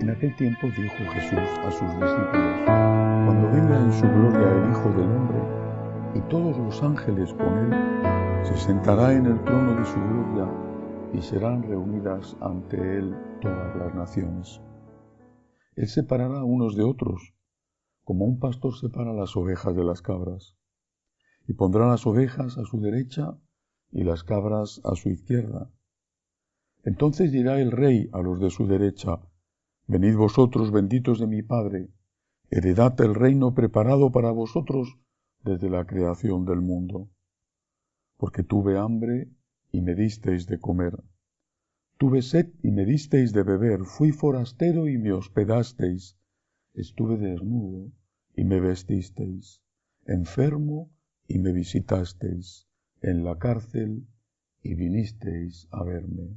En aquel tiempo dijo Jesús a sus discípulos: cuando venga en su gloria el Hijo del Hombre, y todos los ángeles con él, se sentará en el trono de su gloria, y serán reunidas ante él todas las naciones. Él separará unos de otros, como un pastor separa las ovejas de las cabras, y pondrá las ovejas a su derecha y las cabras a su izquierda. Entonces dirá el Rey a los de su derecha: venid vosotros, benditos de mi Padre, heredad el reino preparado para vosotros desde la creación del mundo. Porque tuve hambre y me disteis de comer, tuve sed y me disteis de beber, fui forastero y me hospedasteis, estuve desnudo y me vestisteis, enfermo y me visitasteis, en la cárcel y vinisteis a verme.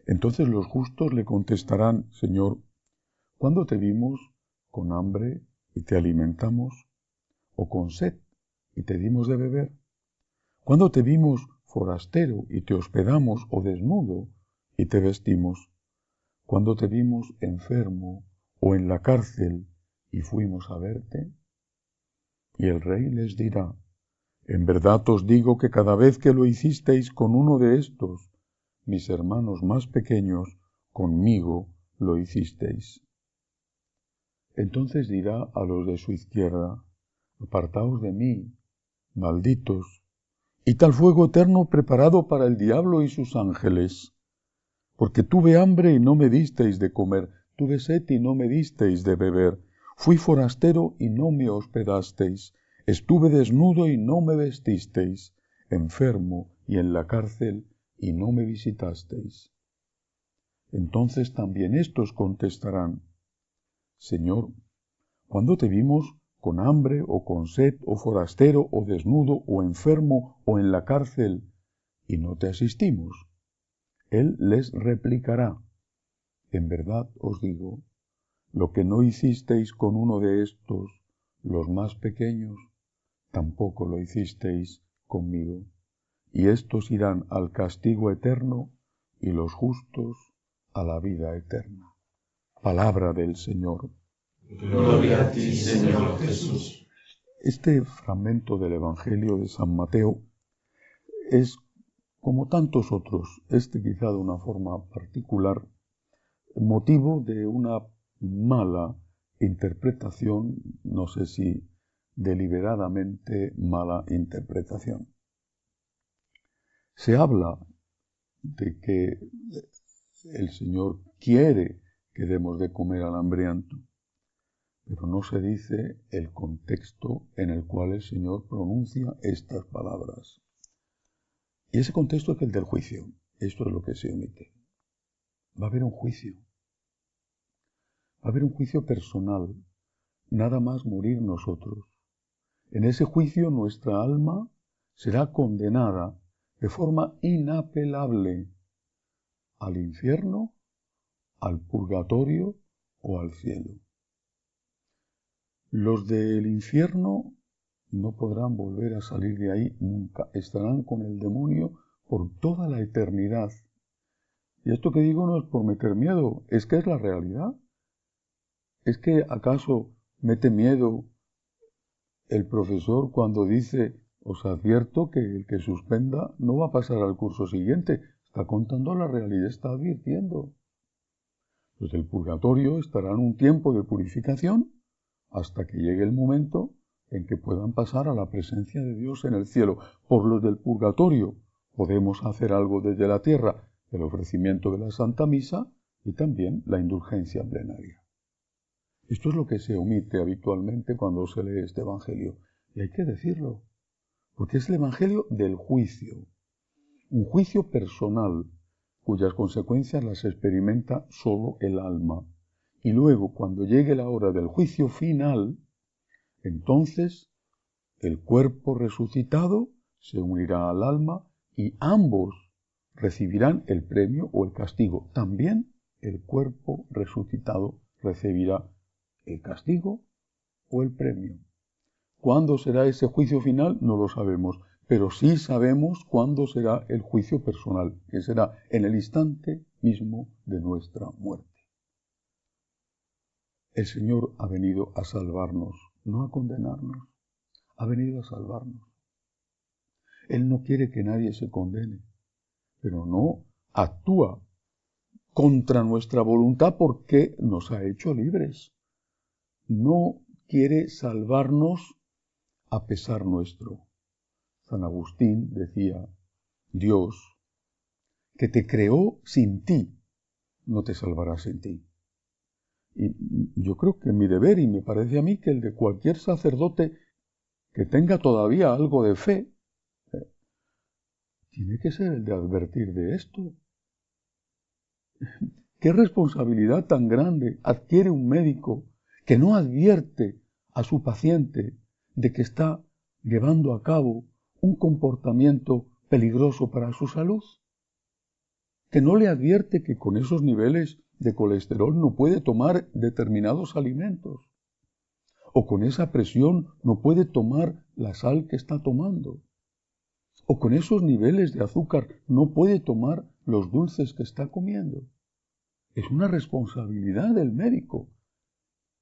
Entonces los justos le contestarán: Señor, ¿cuándo te vimos con hambre y te alimentamos? ¿O con sed y te dimos de beber? ¿Cuándo te vimos forastero y te hospedamos, o desnudo y te vestimos? ¿Cuándo te vimos enfermo o en la cárcel y fuimos a verte? Y el Rey les dirá: en verdad os digo que cada vez que lo hicisteis con uno de estos, mis hermanos más pequeños, conmigo lo hicisteis. Entonces dirá a los de su izquierda: apartaos de mí, malditos, y tal fuego eterno preparado para el diablo y sus ángeles. Porque tuve hambre y no me disteis de comer, tuve sed y no me disteis de beber, fui forastero y no me hospedasteis, estuve desnudo y no me vestisteis, enfermo y en la cárcel y no me visitasteis. Entonces también éstos contestarán: Señor, ¿cuándo te vimos con hambre o con sed o forastero o desnudo o enfermo o en la cárcel y no te asistimos? Él les replicará: en verdad os digo, lo que no hicisteis con uno de estos, los más pequeños, tampoco lo hicisteis conmigo. Y estos irán al castigo eterno y los justos a la vida eterna. Palabra del Señor. Gloria a ti, Señor Jesús. Este fragmento del Evangelio de San Mateo es, como tantos otros, quizá de una forma particular, motivo de una mala interpretación, no sé si deliberadamente mala interpretación. Se habla de que el Señor quiere que demos de comer al hambriento, pero no se dice el contexto en el cual el Señor pronuncia estas palabras. Y ese contexto es el del juicio. Esto es lo que se omite. Va a haber un juicio. Va a haber un juicio personal. Nada más morir nosotros. En ese juicio nuestra alma será condenada de forma inapelable al infierno, al purgatorio o al cielo. Los del infierno no podrán volver a salir de ahí nunca. Estarán con el demonio por toda la eternidad. Y esto que digo no es por meter miedo, es que es la realidad. ¿Es que acaso mete miedo el profesor cuando dice: os advierto que el que suspenda no va a pasar al curso siguiente? Está contando la realidad, está advirtiendo. Los del purgatorio estarán un tiempo de purificación hasta que llegue el momento en que puedan pasar a la presencia de Dios en el cielo. Por los del purgatorio podemos hacer algo desde la tierra, el ofrecimiento de la Santa Misa y también la indulgencia plenaria. Esto es lo que se omite habitualmente cuando se lee este Evangelio. Y hay que decirlo, porque es el Evangelio del juicio. Un juicio personal, cuyas consecuencias las experimenta solo el alma. Y luego, cuando llegue la hora del juicio final, entonces el cuerpo resucitado se unirá al alma y ambos recibirán el premio o el castigo. También el cuerpo resucitado recibirá el castigo o el premio. ¿Cuándo será ese juicio final? No lo sabemos, pero sí sabemos cuándo será el juicio personal, que será en el instante mismo de nuestra muerte. El Señor ha venido a salvarnos, no a condenarnos. Ha venido a salvarnos. Él no quiere que nadie se condene, pero no actúa contra nuestra voluntad porque nos ha hecho libres. No quiere salvarnos a pesar nuestro. San Agustín decía, Dios, que te creó sin ti, no te salvará sin ti. Y yo creo que mi deber, y me parece a mí que el de cualquier sacerdote que tenga todavía algo de fe, tiene que ser el de advertir de esto. ¿Qué responsabilidad tan grande adquiere un médico que no advierte a su paciente de que está llevando a cabo un comportamiento peligroso para su salud? Que no le advierte que con esos niveles de colesterol no puede tomar determinados alimentos, o con esa presión no puede tomar la sal que está tomando, o con esos niveles de azúcar no puede tomar los dulces que está comiendo. Es una responsabilidad del médico.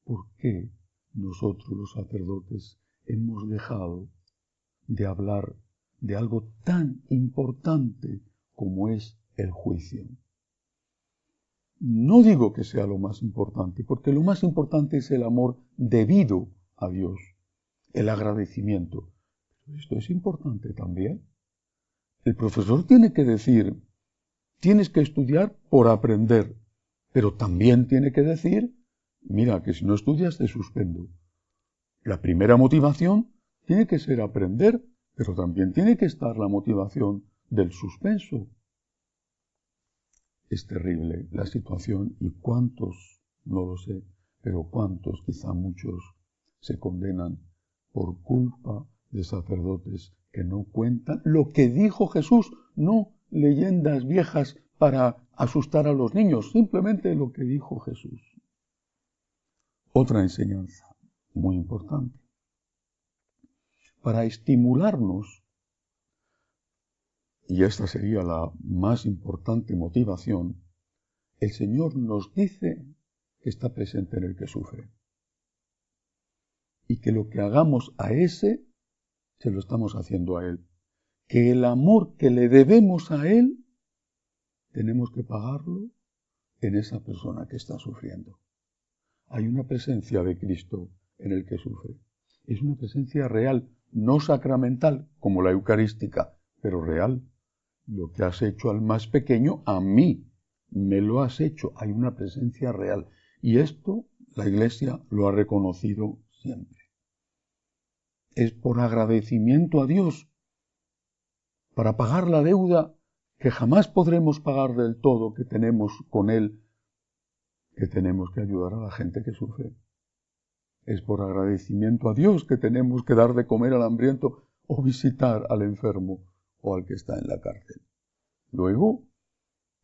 ¿Por qué nosotros los sacerdotes hemos dejado de hablar de algo tan importante como es el juicio? No digo que sea lo más importante, porque lo más importante es el amor debido a Dios, el agradecimiento. Pero esto es importante también. El profesor tiene que decir, tienes que estudiar por aprender, pero también tiene que decir, mira, que si no estudias te suspendo. La primera motivación tiene que ser aprender, pero también tiene que estar la motivación del suspenso. Es terrible la situación y cuántos, no lo sé, pero cuántos, quizá muchos, se condenan por culpa de sacerdotes que no cuentan lo que dijo Jesús, no leyendas viejas para asustar a los niños, simplemente lo que dijo Jesús. Otra enseñanza muy importante. Para estimularnos, y esta sería la más importante motivación, el Señor nos dice que está presente en el que sufre. Y que lo que hagamos a ese, se lo estamos haciendo a Él. Que el amor que le debemos a Él, tenemos que pagarlo en esa persona que está sufriendo. Hay una presencia de Cristo en el que sufre. Es una presencia real, no sacramental como la eucarística, pero real. Lo que has hecho al más pequeño, a mí me lo has hecho. Hay una presencia real. Y esto la Iglesia lo ha reconocido siempre. Es por agradecimiento a Dios, para pagar la deuda que jamás podremos pagar del todo que tenemos con Él, que tenemos que ayudar a la gente que sufre. Es por agradecimiento a Dios que tenemos que dar de comer al hambriento o visitar al enfermo o al que está en la cárcel. Luego,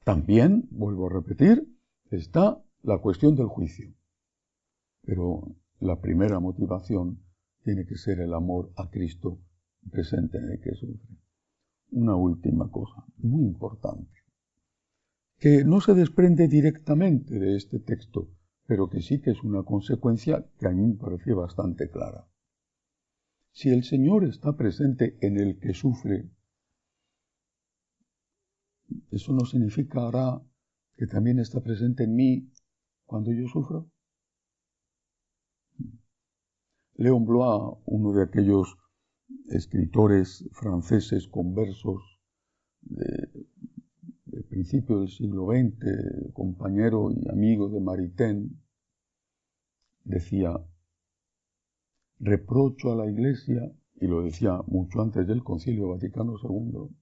también, vuelvo a repetir, está la cuestión del juicio. Pero la primera motivación tiene que ser el amor a Cristo presente en el que sufre. Una última cosa, muy importante, que no se desprende directamente de este texto, pero que sí que es una consecuencia que a mí me parece bastante clara. Si el Señor está presente en el que sufre, ¿eso no significará que también está presente en mí cuando yo sufro? Léon Blois, uno de aquellos escritores franceses conversos del principio del siglo XX, compañero y amigo de Maritain, decía, reprocho a la Iglesia, y lo decía mucho antes del Concilio Vaticano II,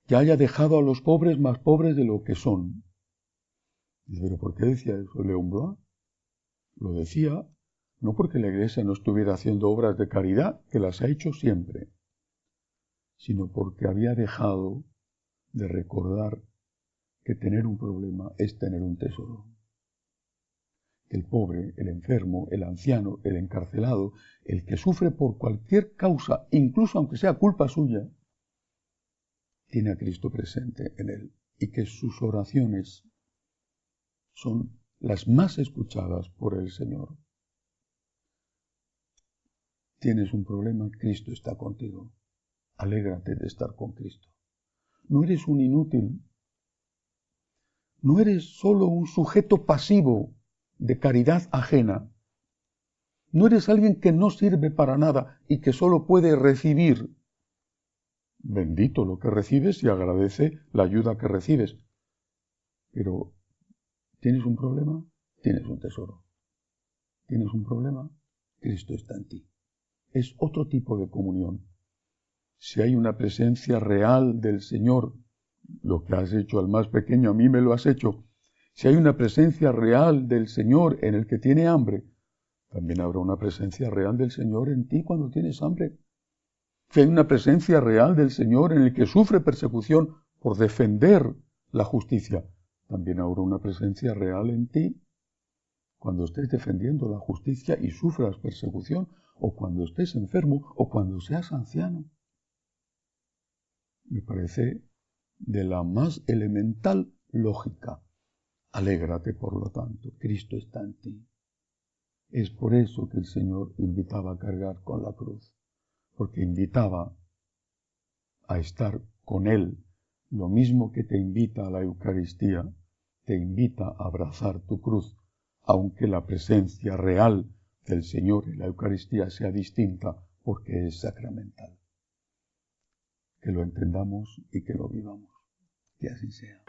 que haya dejado a los pobres más pobres de lo que son. Dice, ¿pero por qué decía eso Léon Blois? Lo decía no porque la Iglesia no estuviera haciendo obras de caridad, que las ha hecho siempre, sino porque había dejado de recordar que tener un problema es tener un tesoro. El pobre, el enfermo, el anciano, el encarcelado, el que sufre por cualquier causa, incluso aunque sea culpa suya, tiene a Cristo presente en él y que sus oraciones son las más escuchadas por el Señor. ¿Tienes un problema? Cristo está contigo. Alégrate de estar con Cristo. No eres un inútil. No eres solo un sujeto pasivo de caridad ajena. No eres alguien que no sirve para nada y que solo puede recibir. Bendito lo que recibes y agradece la ayuda que recibes. Pero, ¿tienes un problema? Tienes un tesoro. ¿Tienes un problema? Cristo está en ti. Es otro tipo de comunión. Si hay una presencia real del Señor, lo que has hecho al más pequeño, a mí me lo has hecho. Si hay una presencia real del Señor en el que tiene hambre, también habrá una presencia real del Señor en ti cuando tienes hambre. Si hay una presencia real del Señor en el que sufre persecución por defender la justicia, también habrá una presencia real en ti cuando estés defendiendo la justicia y sufras persecución, o cuando estés enfermo, o cuando seas anciano. Me parece de la más elemental lógica. Alégrate, por lo tanto, Cristo está en ti. Es por eso que el Señor invitaba a cargar con la cruz, porque invitaba a estar con Él, lo mismo que te invita a la Eucaristía, te invita a abrazar tu cruz, aunque la presencia real del Señor en la Eucaristía sea distinta, porque es sacramental. Que lo entendamos y que lo vivamos. Que así sea.